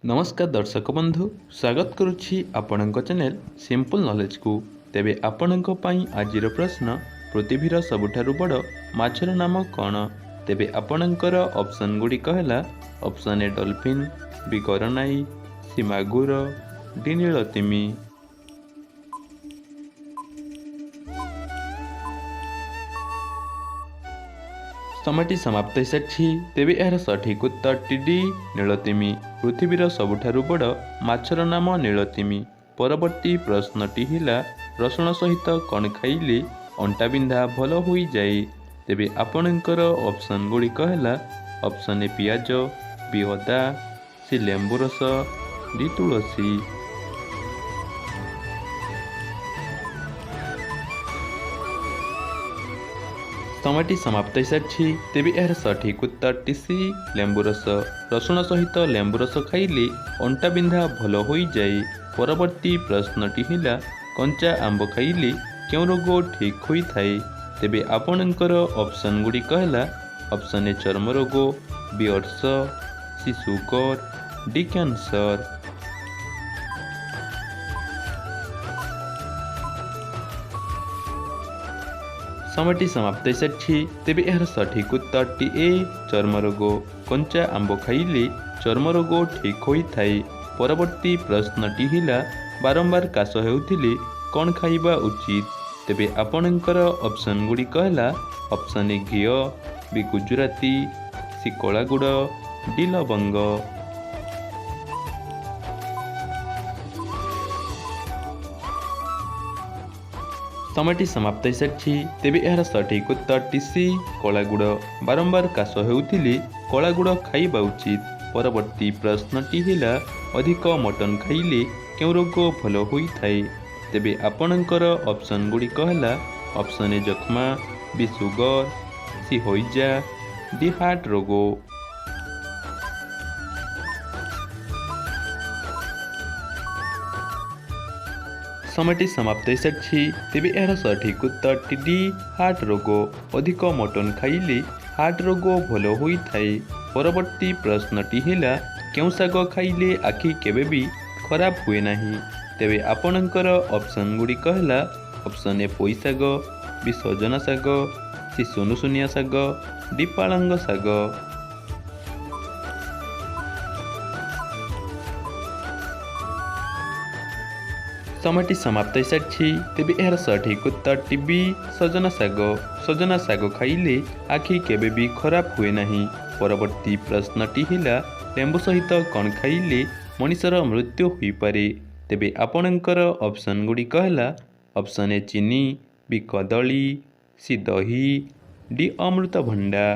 नमस्कार दर्शक बंधु स्वागत करुछि आपणक चैनल सिंपल नॉलेज को। तेबे आपणक पई आजिर प्रश्न पृथ्वीर सबुठारु बड़ माछर नाम कौन? तेबे आपणकर ऑप्शन गुड़िक है ऑप्शन ए डॉल्फिन, बी गरनाई, सी मागुर, डी नीलतिमी। समय समाप्त हो सारी। तेबे यार सठिक उत्तर डी नीलतिमी। पृथ्वीर सबुठारु बड़ माछर नाम नीलतिमी। परवर्ती प्रश्नटी हिला रसुण सहित कण खाइले अंटा बिंधा भल हो जाए। तेबे आपणकर ऑप्शन गुड़िक है ऑप्शन ए पियाज, बी अदा, सी लेंबू रस, डी तुलसी। समय समाप्त हो सारी। तेबे यार सठिक उत्तर सी लेंबू रस। रसुण सहित लेंबू रस खाइले अंटा बिंधा भल हो जाए। परवर्ती प्रश्नटी हिला कंचा आंब खाइले क्यों रोग ठीक होई थाए? तेबे आपणकर ऑप्शन गुड़िक है ऑप्शन ए चर्म रोग, बी अर्श, सी सुगर, डी कैंसर। समय समाप्त हो सारी। तेबे यार सठिक उत्तर टी ए चर्म रोग। कंचा आंब खाइले चर्म रोग ठीक होई थाए। परवर्ती प्रश्नटी हिला बारंबार काश हेउथिले कौन खाइबा उचित? तेबे आपणकर ऑप्शन गुड़िक है ऑप्शन ए घी, बी गुजराती, सी कला गुड़, डी लवंग। समय समाप्त हो सारी। तेबे यार सठिक उत्तर सी कला गुड़। बारंबार काश हेउथिले कला गुड़ खाइबा उचित। परवर्ती प्रश्नटी हिला अधिक मटन खाइले क्यों रोग भल होई थाए? तेबे आपणकर ऑप्शन गुड़िक है ऑप्शन ए जख्मा, बी सुगर, सी होइजा, डी हार्ट रोग। समय समाप्त हो सारी। तेबे यार सठिक उत्तर डी हार्ट रोग। अधिक मटन खाइले हार्ट रोग भल होई थाए। परवर्ती प्रश्नटी हिला क्यों साग खाइले आखि केबे भी खराब हुए नहीं? तेबे आपणकर ऑप्शन गुड़िक है ऑप्शन ए पोई साग, बी सजना साग, सी सुनुसुनिया साग, डी पालंग साग। समय समाप्त हो सारी। तेबे यार सठिक उत्तर बी सजना साग। सजना साग खाइले आखि केबे भी खराब हुए नहीं। परवर्ती प्रश्नटी हिला लेंबू सहित कण खाइले मनिषर मृत्यु होई पारे? तेबे आपणकर ऑप्शन गुड़िक है ऑप्शन ए चीनी, बी कदली, सी दही, डी अमृतभंडा।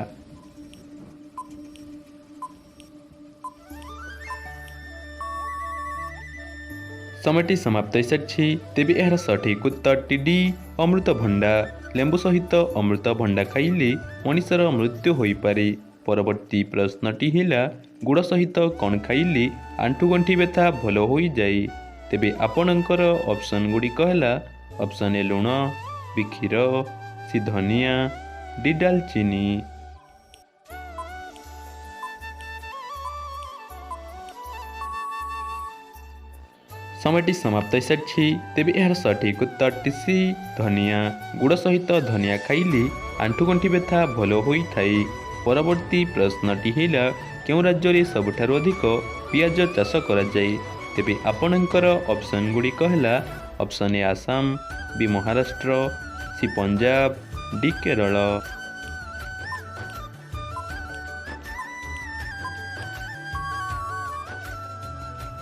समय समाप्त हो सारी। तेबे यार सठिक उत्तर डी अमृतभंडा। लेंबू सहित अमृतभंडा खाइले मनिषर मृत्यु होई पारे। परवर्ती प्रश्नटी हिला गुड़ सहित कण खाइले आंठुगंठी व्यथा भल हो जाए। तेबे आपणकर ऑप्शन गुड़िक है ऑप्शन ए लुण, बी क्षीर, सी धनिया, डी दालचीनी। समय समाप्त हो सारी। तेबे यार सठिक उत्तर सी धनिया। गुड़ सहित धनिया खाइले आंठुगंठी व्यथा भल होई थाए। परवर्ती प्रश्नटी हिला क्यों राज्य में सबुठारु अधिक पियाज चाष करा जाए? तेबे आपणकर ऑप्शन गुड़िक है option A Assam, B Maharashtra, C Punjab, D Kerala.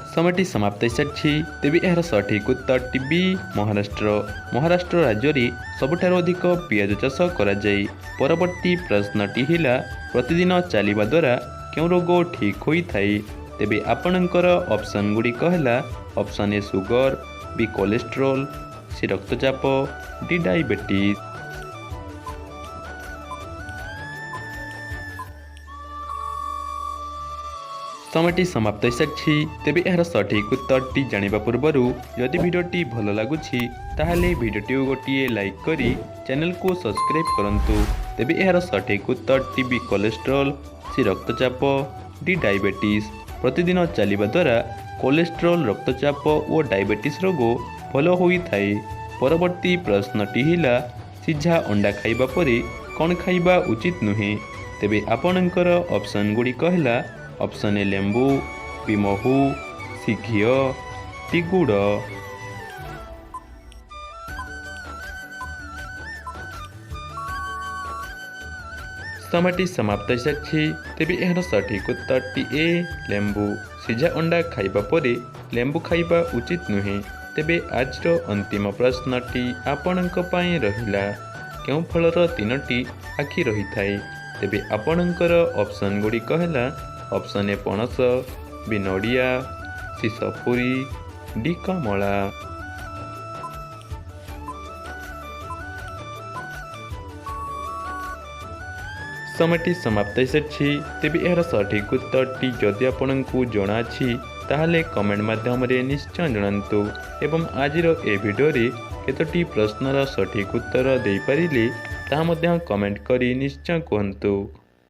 समय समाप्त हो सारी। तेबे यार सठिक उत्तर बी महाराष्ट्र। महाराष्ट्र राज्य में सबुठारु अधिक पियाज चाष करा जाए। परवर्ती प्रश्नटी हिला प्रतिदिन चलिबा द्वारा क्यों रोग ठीक होई थाए? तेबे आपणकर ऑप्शन गुड़िक है option A sugar, B cholesterol, C रक्तचाप, डी डायबिटीज। समय समाप्त हो सारी। तेबे यार सठिक उत्तर जानिबा पूर्वरु यदि भिडियोटी भल लगुछि ताहले भिडियोटी गोटिए लाइक करी चैनल को सब्सक्राइब करंतु। तेबे यार सठिक उत्तर बी कोलेस्ट्रोल, सी रक्तचाप, डी डायबिटीज। ପ୍ରତିଦିନ ଚାଲିବା ଦ୍ୱାରା କୋଲେଷ୍ଟ୍ରଲ୍, ରକ୍ତଚାପ ଓ ଡାଇବେଟିସ୍ ରୋଗ ଭଲ ହୋଇଥାଏ। ପରବର୍ତ୍ତୀ ପ୍ରଶ୍ନଟି ହେଲା ସିଝା ଅଣ୍ଡା ଖାଇବା ପରେ କ'ଣ ଖାଇବା ଉଚିତ ନୁହେଁ? ତେବେ ଆପଣଙ୍କର ଅପସନ୍ ଗୁଡ଼ିକ ହେଲା ଅପସନ୍ ଏ ଲେମ୍ବୁ, ବି ମହୁ, ସି ଘିଅ, ଟି ଗୁଡ଼। ସମୟଟି ସମାପ୍ତ ହୋଇସାରିଛି। ତେବେ ଏହାର ସଠିକ୍ ଉତ୍ତରଟି ଏ ଲେମ୍ବୁ। ସିଝା ଅଣ୍ଡା ଖାଇବା ପରେ ଲେମ୍ବୁ ଖାଇବା ଉଚିତ ନୁହେଁ। ତେବେ ଆଜିର ଅନ୍ତିମ ପ୍ରଶ୍ନଟି ଆପଣଙ୍କ ପାଇଁ ରହିଲା କେଉଁ ଫଳର 3ଟି ଆଖି ରହିଥାଏ? ତେବେ ଆପଣଙ୍କର ଅପସନ୍ ଗୁଡ଼ିକ ହେଲା ଅପସନ୍ ଏ ପଣସ, ବି ନଡ଼ିଆ, ସି ସପୁରୀ, ଡି କମଳା। ସମୟଟି ସମାପ୍ତ ହୋଇସାରିଛି। ତେବେ ଏହାର ସଠିକ୍ ଉତ୍ତରଟି ଯଦି ଆପଣଙ୍କୁ ଜଣାଅଛି ତାହେଲେ କମେଣ୍ଟ ମାଧ୍ୟମରେ ନିଶ୍ଚୟ ଜଣାନ୍ତୁ ଏବଂ ଆଜିର ଏ ଭିଡ଼ିଓରେ କେତୋଟି ପ୍ରଶ୍ନର ସଠିକ୍ ଉତ୍ତର ଦେଇପାରିଲେ ତାହା ମଧ୍ୟ କମେଣ୍ଟ କରି ନିଶ୍ଚୟ କୁହନ୍ତୁ।